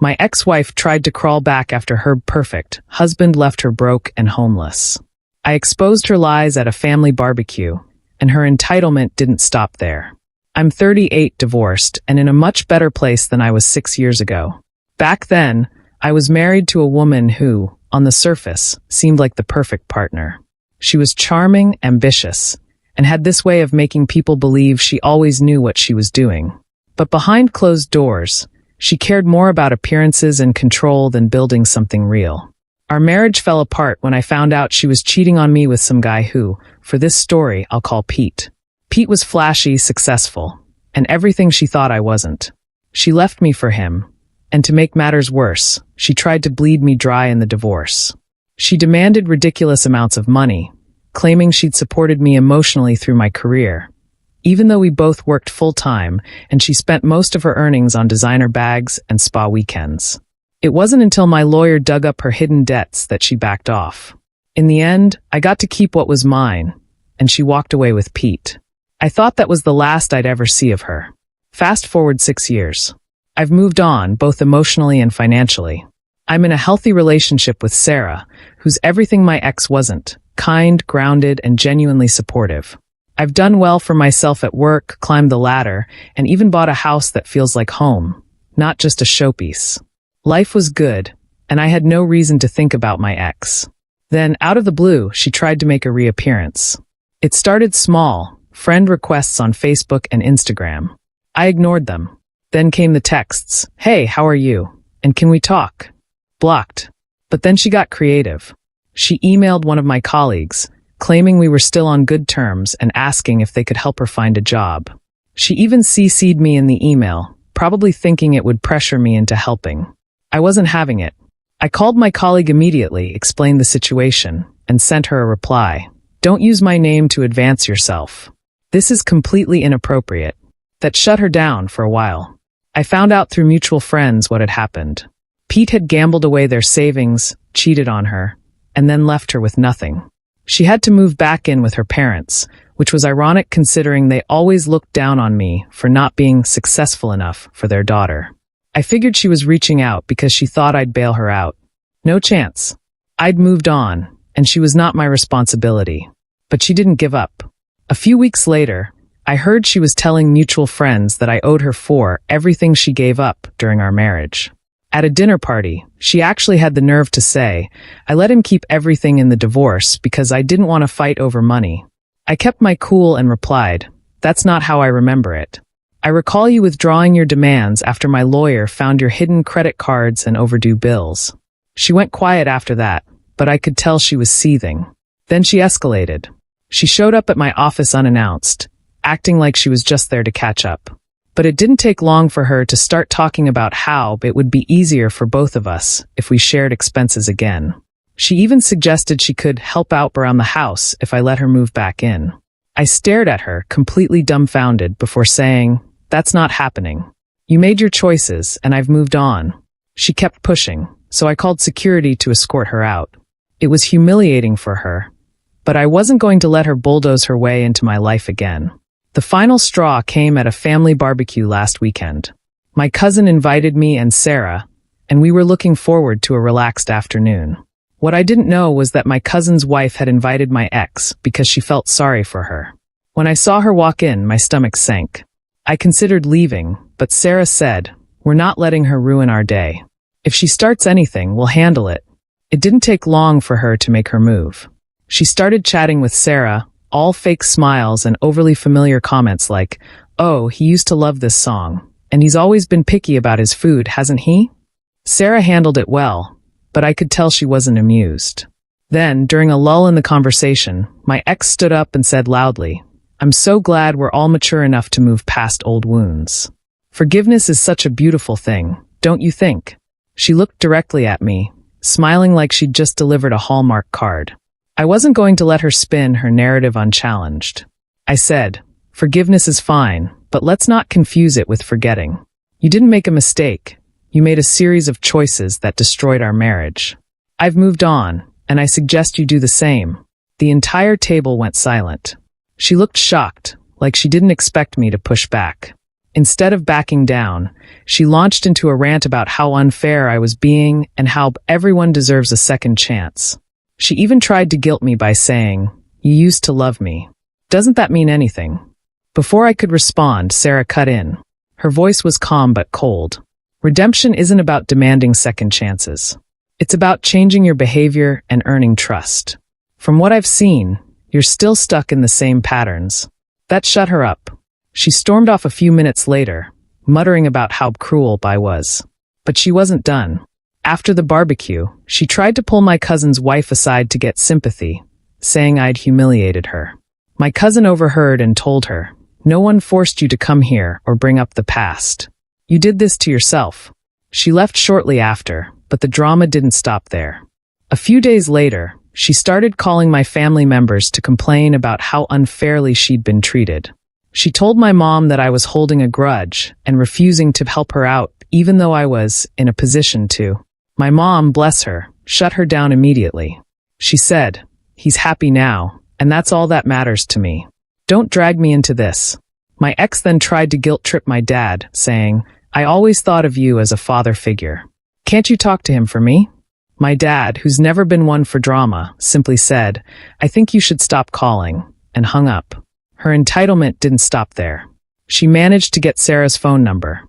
My ex-wife tried to crawl back after her perfect husband left her broke and homeless. I exposed her lies at a family barbecue, and her entitlement didn't stop there. I'm 38, divorced, and in a much better place than I was 6 years ago. Back then, I was married to a woman who, on the surface, seemed like the perfect partner. She was charming, ambitious, and had this way of making people believe she always knew what she was doing. But behind closed doors, she cared more about appearances and control than building something real. Our marriage fell apart when I found out she was cheating on me with some guy who, for this story, I'll call Pete. Pete was flashy, successful, and everything she thought I wasn't. She left me for him, and to make matters worse, she tried to bleed me dry in the divorce. She demanded ridiculous amounts of money, claiming she'd supported me emotionally through my career, even though we both worked full-time and she spent most of her earnings on designer bags and spa weekends. It wasn't until my lawyer dug up her hidden debts that she backed off. In the end, I got to keep what was mine, and she walked away with Pete. I thought that was the last I'd ever see of her. Fast forward 6 years. I've moved on, both emotionally and financially. I'm in a healthy relationship with Sarah, who's everything my ex wasn't: kind, grounded, and genuinely supportive. I've done well for myself at work, climbed the ladder, and even bought a house that feels like home, not just a showpiece. Life was good, and I had no reason to think about my ex. Then, out of the blue, she tried to make a reappearance. It started small, friend requests on Facebook and Instagram. I ignored them. Then came the texts, "Hey, how are you? And can we talk?" Blocked. But then she got creative. She emailed one of my colleagues, claiming we were still on good terms and asking if they could help her find a job. She even CC'd me in the email, probably thinking it would pressure me into helping. I wasn't having it. I called my colleague immediately, explained the situation, and sent her a reply. "Don't use my name to advance yourself. This is completely inappropriate." That shut her down for a while. I found out through mutual friends what had happened. Pete had gambled away their savings, cheated on her, and then left her with nothing. She had to move back in with her parents, which was ironic considering they always looked down on me for not being successful enough for their daughter. I figured she was reaching out because she thought I'd bail her out. No chance. I'd moved on, and she was not my responsibility. But she didn't give up. A few weeks later, I heard she was telling mutual friends that I owed her for everything she gave up during our marriage. At a dinner party, she actually had the nerve to say, "I let him keep everything in the divorce because I didn't want to fight over money." I kept my cool and replied, "That's not how I remember it. I recall you withdrawing your demands after my lawyer found your hidden credit cards and overdue bills." She went quiet after that, but I could tell she was seething. Then she escalated. She showed up at my office unannounced, acting like she was just there to catch up. But it didn't take long for her to start talking about how it would be easier for both of us if we shared expenses again. She even suggested she could help out around the house if I let her move back in. I stared at her, completely dumbfounded, before saying, "That's not happening. You made your choices, and I've moved on." She kept pushing, so I called security to escort her out. It was humiliating for her, but I wasn't going to let her bulldoze her way into my life again. The final straw came at a family barbecue last weekend. My cousin invited me and Sarah, and we were looking forward to a relaxed afternoon. What I didn't know was that my cousin's wife had invited my ex because she felt sorry for her. When I saw her walk in, my stomach sank. I considered leaving, but Sarah said, "We're not letting her ruin our day. If she starts anything, we'll handle it." It didn't take long for her to make her move. She started chatting with Sarah, all fake smiles and overly familiar comments like, "Oh, he used to love this song, and he's always been picky about his food, hasn't he?" Sarah handled it well, but I could tell she wasn't amused. Then, during a lull in the conversation, my ex stood up and said loudly, "I'm so glad we're all mature enough to move past old wounds. Forgiveness is such a beautiful thing, don't you think?" She looked directly at me, smiling like she'd just delivered a Hallmark card. I wasn't going to let her spin her narrative unchallenged. I said, "Forgiveness is fine, but let's not confuse it with forgetting. You didn't make a mistake. You made a series of choices that destroyed our marriage. I've moved on, and I suggest you do the same." The entire table went silent. She looked shocked, like she didn't expect me to push back. Instead of backing down, she launched into a rant about how unfair I was being and how everyone deserves a second chance. She even tried to guilt me by saying, "You used to love me. Doesn't that mean anything?" Before I could respond, Sarah cut in. Her voice was calm but cold. Redemption isn't about demanding second chances. It's about changing your behavior and earning trust. From what I've seen, you're still stuck in the same patterns. That shut her up. She stormed off a few minutes later, muttering about how cruel I was. But she wasn't done. After the barbecue, she tried to pull my cousin's wife aside to get sympathy, saying I'd humiliated her. My cousin overheard and told her, "No one forced you to come here or bring up the past. You did this to yourself." She left shortly after, but the drama didn't stop there. A few days later, she started calling my family members to complain about how unfairly she'd been treated. She told my mom that I was holding a grudge and refusing to help her out even though I was in a position to. My mom, bless her, shut her down immediately. She said, "He's happy now, and that's all that matters to me. Don't drag me into this." My ex then tried to guilt-trip my dad, saying, "I always thought of you as a father figure. Can't you talk to him for me?" My dad, who's never been one for drama, simply said, "I think you should stop calling," and hung up. Her entitlement didn't stop there. She managed to get Sarah's phone number,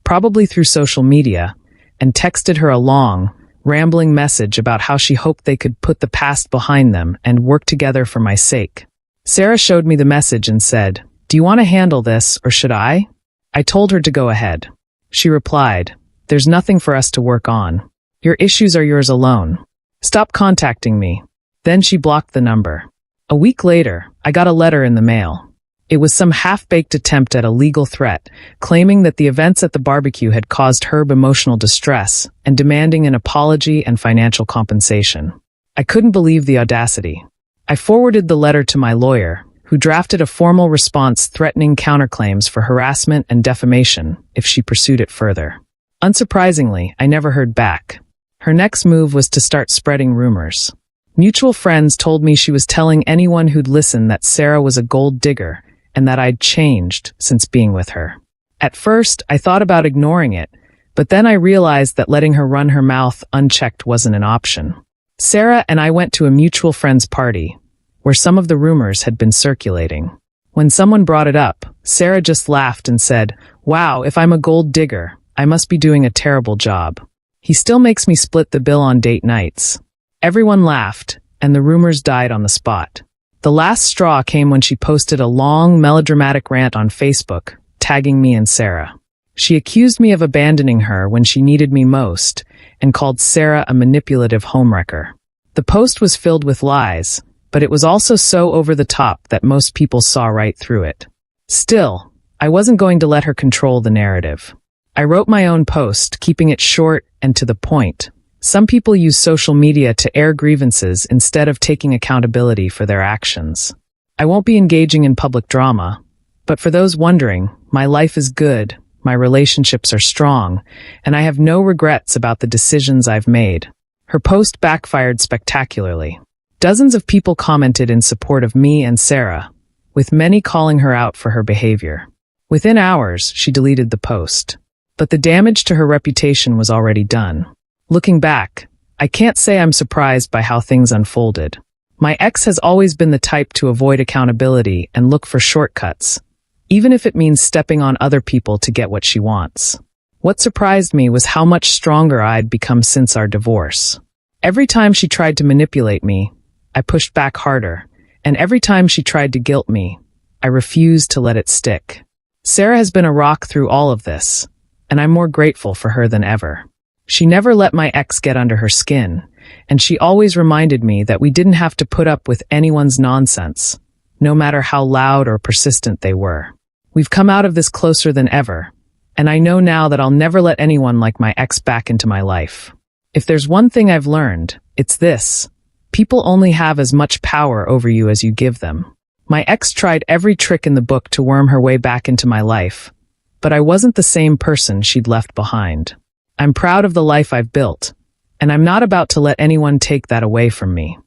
probably through social media, and texted her a long, rambling message about how she hoped they could put the past behind them and work together for my sake. Sarah showed me the message and said, "Do you want to handle this, or should I?" I told her to go ahead. She replied, "There's nothing for us to work on. Your issues are yours alone. Stop contacting me." Then she blocked the number. A week later, I got a letter in the mail. It was some half-baked attempt at a legal threat, claiming that the events at the barbecue had caused Herb emotional distress and demanding an apology and financial compensation. I couldn't believe the audacity. I forwarded the letter to my lawyer, who drafted a formal response threatening counterclaims for harassment and defamation if she pursued it further. Unsurprisingly, I never heard back. Her next move was to start spreading rumors. Mutual friends told me she was telling anyone who'd listen that Sarah was a gold digger and that I'd changed since being with her. At first, I thought about ignoring it, but then I realized that letting her run her mouth unchecked wasn't an option. Sarah and I went to a mutual friend's party, where some of the rumors had been circulating. When someone brought it up, Sarah just laughed and said, "Wow, if I'm a gold digger, I must be doing a terrible job. He still makes me split the bill on date nights." Everyone laughed, and the rumors died on the spot. The last straw came when she posted a long, melodramatic rant on Facebook, tagging me and Sarah. She accused me of abandoning her when she needed me most, and called Sarah a manipulative homewrecker. The post was filled with lies, but it was also so over the top that most people saw right through it. Still, I wasn't going to let her control the narrative. I wrote my own post, keeping it short and to the point. Some people use social media to air grievances instead of taking accountability for their actions. I won't be engaging in public drama, but for those wondering, my life is good, my relationships are strong, and I have no regrets about the decisions I've made. Her post backfired spectacularly. Dozens of people commented in support of me and Sarah, with many calling her out for her behavior. Within hours, she deleted the post. But the damage to her reputation was already done. Looking back, I can't say I'm surprised by how things unfolded. My ex has always been the type to avoid accountability and look for shortcuts, even if it means stepping on other people to get what she wants. What surprised me was how much stronger I'd become since our divorce. Every time she tried to manipulate me, I pushed back harder, and every time she tried to guilt me, I refused to let it stick. Sarah has been a rock through all of this, and I'm more grateful for her than ever. She never let my ex get under her skin, and she always reminded me that we didn't have to put up with anyone's nonsense, no matter how loud or persistent they were. We've come out of this closer than ever, and I know now that I'll never let anyone like my ex back into my life. If there's one thing I've learned, it's this: people only have as much power over you as you give them. My ex tried every trick in the book to worm her way back into my life, but I wasn't the same person she'd left behind. I'm proud of the life I've built, and I'm not about to let anyone take that away from me.